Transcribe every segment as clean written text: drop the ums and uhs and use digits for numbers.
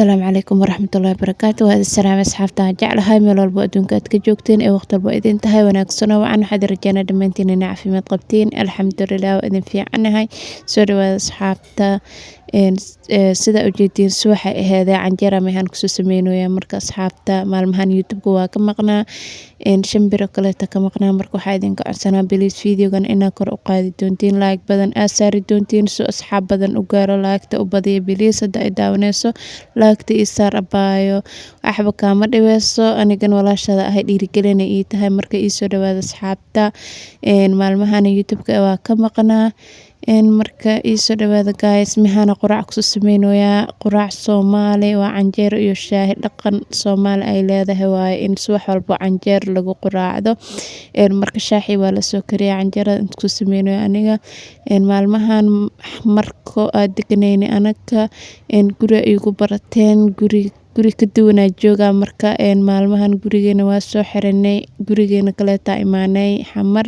Asalaamu calaykum waraxmatullaahi wabarakaatu. Waa salaam asxaabta aan jeclahay meel walbo adduunka aad ka joogteen ee waqti walbo idin tahay wanaagsan oo wacan waxaad rajaynaa dhammaantiin inay caafimaad qabtiin. Alxamdulillaah waa idin fiicanahay. Soo dhawaada asxaabta. Sida ujeedin subaxa aheedee canjeera mehan kusoo sameynaya marka asxaabta maalmahan YouTube waa ka maqnaa shambiro kale ka maqnaa marka waxaa idinka codsanaa please videogan inaa kor u qaadi doontiin like badan aad saari doontiin soo asxaab badan u gaaro like-ta u badiya please hadda ay daawanayso like-ta ii saar abaayo waxba kaama dhibeyso anigan walaashada ahay dhiirigelina ii tahay marka ii soo dhawaada asxaabta maalmahan YouTube waa ka maqnaa marka ii soo dhawaada guys maxana quraac ku sameynaya quraac Soomaali waa canjeero iyo shaahi dhaqan Soomaali ay leedahay waa in subax walbo canjeer lagu quraacdo marka shaahi waa la soo kariyaa canjeerada inta ku sameynaya aniga maalmahan marko aad deganayni anaga guri igu barateen guri ka duwanaa jooga marka maalmahan gurigeena waa soo xiranay gurigeena kale taa imaanay xamar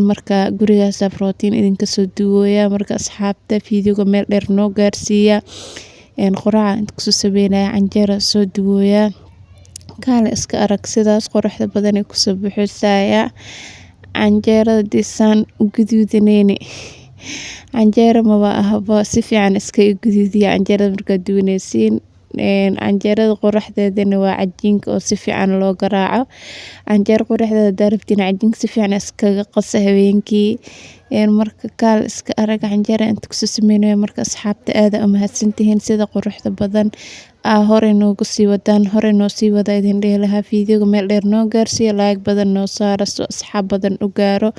marka gurigaas protein idinka soo duwaya marka asxaabta videoga meel dheer noo gaarsiiya quraaca inta ku sameynaya canjeera soo duwaya kaale iska arag sidaas quruxda badan ee ku soo buuxisaya canjeerada disaan u guduudanayni canjeera maba ahaba si fiican iska guduudiya canjeerada marka duwanaysiin canjeerada quruxdeedana waa cajiinka oo si fiican loo garaaco canjeer quruxdeeda darabtina cajiinka si fiican iskaga qasa habeenkii marka kaal iska arag canjeera inta ku sameeyay marka asxaabta aad u mahadsantihiin sida quruxda badan hore noogu sii wadaan hore noo sii wada idin dheelaha videoga meel dheer noo gaarsiiya like badan noo saara soo asxaab badan u gaaro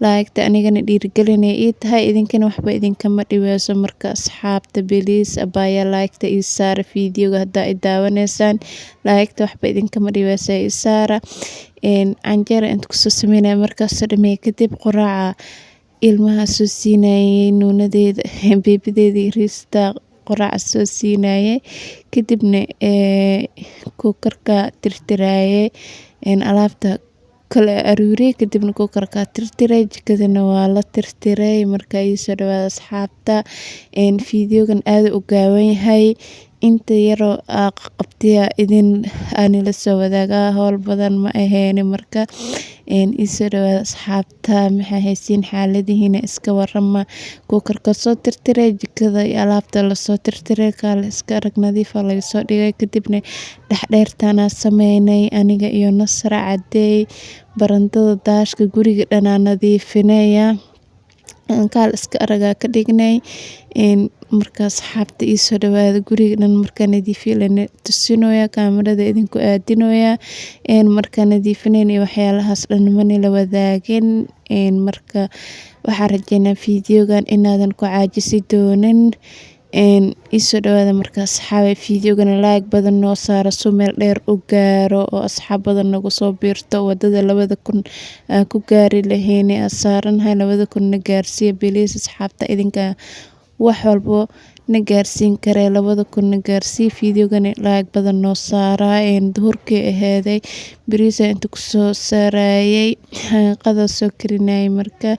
like-ta anigana dhiirigelinay ii tahay idinkana waxba idinkama dhibeyso marka asxaabta please abaya like-ta ii saara videoga hadda ay daawanaysaan like-ta waxba idinkama dhibeyso ii saara canjeera inta ku sameynay markaas dhamay kadib quraaca ilmaha soo siinayay nuunadeeda beebideeda riista quraac soo siinayay kadibna kukarka tirtirayay alaabta kala aruuriyay kadibna kukarka tirtiray jikadana waa la tirtiray marka ay soo dhawaada asxaabta videogan aad u gaaban yahay inta yaro qabtiya idin aan la soo wadaaga hawl badan ma ahayn marka soo dhawaada asxaabta maxay haysiin xaaladihiina iska warama kukarka soo tirtiray jikada iyo alaabta la soo tirtiray kaale iska arag nadiif ah laga soo dhigay kadibna dhaxdheertana sameynay aniga iyo Nasra cadeey barandada daashka guriga dhanaa nadiifinaya kaal iska araga ka dhignay marka asxaabta ii soo dhawaada guriga dhan marka nadiifinay tusinoya kaamirada idinku aadinoya marka nadiifinay waxyaalahaas dhan mani la wadaagin marka waxa rajaynaa videogan inaadan ku caajisi doonin soo dhawaada marka asxaabay videogan like badan noo saara soo meel dheer u gaaro oo asxaab badan nagu soo biirto wadada 2000 ku gaari lahayn asaaranhay 2000 na gaarsiiya please asxaabta idinka wax walbo na gaarsiin kare 2000 na gaarsiiya videogan like badan noo saara duhurkii aheeday bariisa inta ku soo saarayay qada soo karinay marka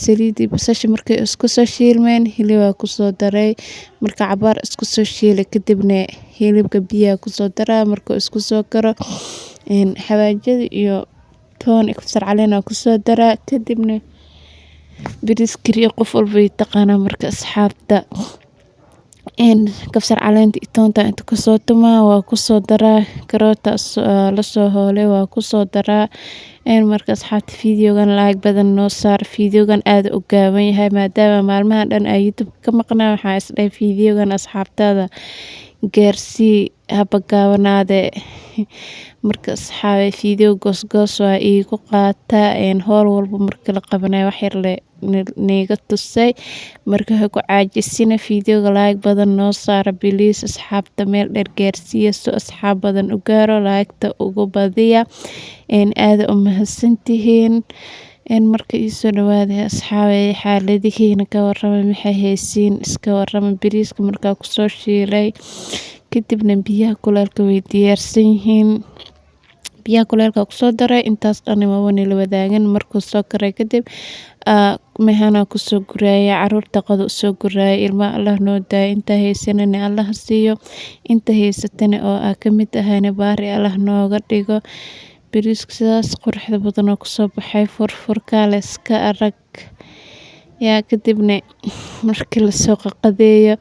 saliid basasha markay isku soo shiilmeen hilibka ku soo daray marka cabaar isku soo shiilay kadibna hilibka biyaha ku soo daraa marka isku soo karo xawaajada iyo toon kabsar caleen ku soo daraa kadibna bariis kariyo qof walba taqaana marka asxaabta kabsar caleenta toonta inta ku soo tumaa waa ku soo daraa karoota la soo hoolay waa ku soo daraa marka asxaabta videogan like badan noo saar videogan aad u gaaban yahay maadaama maalmahan dhan ay YouTube ka maqnaa waxa isdhay videogan asxaabtada gaarsii haba gaabanaade marka asxaabay video goos waa iigu qaata howl walba marka la qabanayo wax yar neega tusay marka ha ku caajisina videoga like badan noo saara please asxaabta meel dheer gaarsiiya soo asxaab badan u gaaro like-ta ugu badiya aad u mahadsantihiin marka ii soo dhawaada asxaabay xaaladihiina ka warrama maxay haysiin iska warrama bariiska marka ku soo shiilay kadibna biyaha kulaalka way diyaarsan yihiin biyaha kuleelka kusoo daray intaas dhan mabani la wadaagan markuu soo karay kadib mehana kusoo guraya caruurta qado soo guraya ilma Allah noo daay inta haysanana Allah siiyo inta haysatana oo ka mid ahayna baari Allah nooga dhigo bariiska sidaas quruxda badan oo kusoo baxay furfurka la iska arag yaa kadibna markii la soo qaqadeeyo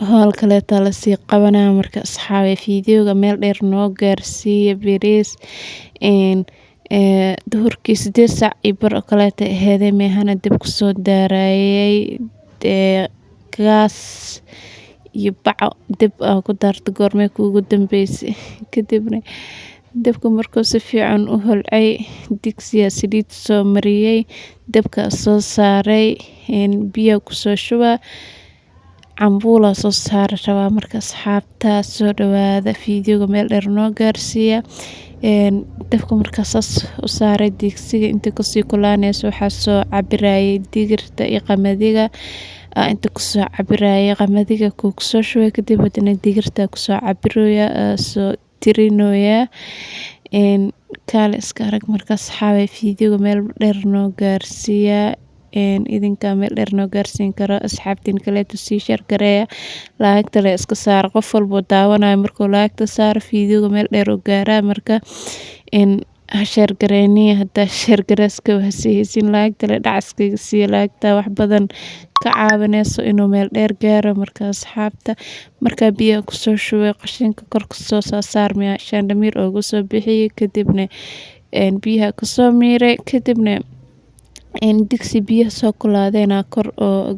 hool kaleeta la sii qabanaa marka asxaabe fiidiyowga meel dheer noo gaarsiiya bariis duhurkii 8 saac iyo bar oo kaleeta aheedee meehana dib kusoo daarayay gaas iyo baco dib ku daarta goormee kuugu dambeysay kadibna dabka markuu si fiican u holcay digsiga saliid soo mariyay dabka soo saaray biyo kusoo shubaa cambuula soo saar rabaa marka asxaabta soo dhawaada fiidiyowga meel dheer noo gaarsiiya dabka markaas u saaray digsiga inta kasii kulaanayso waxaa soo cabirayay digirta iyo qamadiga inta kusoo cabirayay qamadiga kusoo shubay kadib hadana digirta kusoo cabirooya soo tirinoya kaale iska arag marka asxaabe fiidiyowga meel dheer noo gaarsiiya idinka meel dheer noo gaarsiin karo asxaabtiin kaleeto sii share gareeya laagta la iska saar qof walbo daawanayo markuu laagta saar fiidiyowga meel dheer u gaaraa marka share gareeniya hadda share gareeska wahaysin laagta la dhacaskiga sii laagta wax badan ka caawinayso inuu meel dheer gaaro marka asxaabta marka biyo kusoo shubay qashinka kor kusoo saarmaya shandamiir ugu soo bixiyay kadibna biyaha kusoo miiray kadibna digsi biyo soo kulaadeena kor oo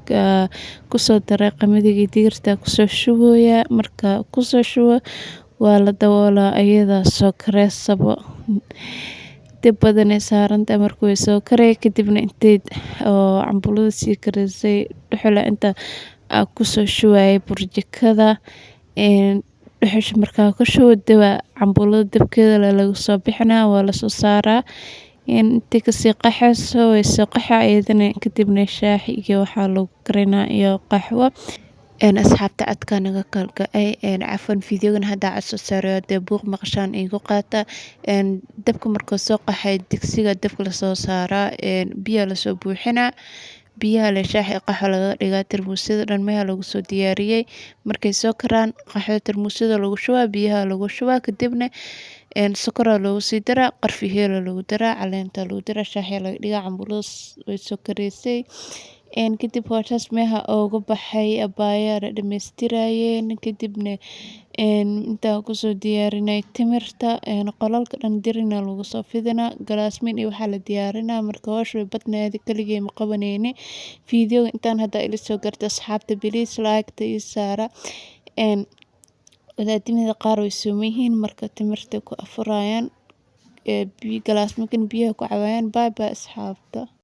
kusoo daray qamadiga digirta kusoo shubooya marka kusoo shubo waa la daboolaa ayada soo kareysabo dib badan saaranta markuu soo karay kadibna intee oo cambuulada sii kareysay dhuxula inta kusoo shubay burjikada dhuxusha markaa ku shubo daba cambuulada dabkeeda lagu soo bixinaa waa la soo saaraa inta kasii qaxayso way soo qaxa ayadana kadibna shaax iyo waxaa lagu karinaa iyo qaxwo asxaabta codka naga kalgacay cafwan fiidiyowgan hadda soo saaray dee buuq maqashaan igu qaata dabka markuu soo qaxay digsiga dabka la soo saaraa biyo la soo buuxinaa biyaha la shaax qaxwo laga dhigaa tarmuusyada dhan meelaha lagu soo diyaariyay markay soo karaan qaxwo tarmuusyada lagu shubaa biyaha lagu shubaa kadibna sokora lagu sii daraa qarfi heelo lagu daraa caleenta lagu daraa shaaxya laga dhigaa cambuulada way soo kareysay kadib hooshaas meeha uga baxay abaaya la dhamaystirayeen kadibna intaa kusoo diyaarinay timirta qolalka dhan dirina lagu soo fidinaa galaasmin iyo waxaa la diyaarinaa marka hoosh way badneed kaligay ma qabanayni fiidiyowga intaan hadda ila soo gartay asxaabta biliis laagta iyo saara wadaadimada qaar way sooman yihiin marka timirta ku afurayaan galaasminkan biyaha ku cabayaan bye bye asxaabta.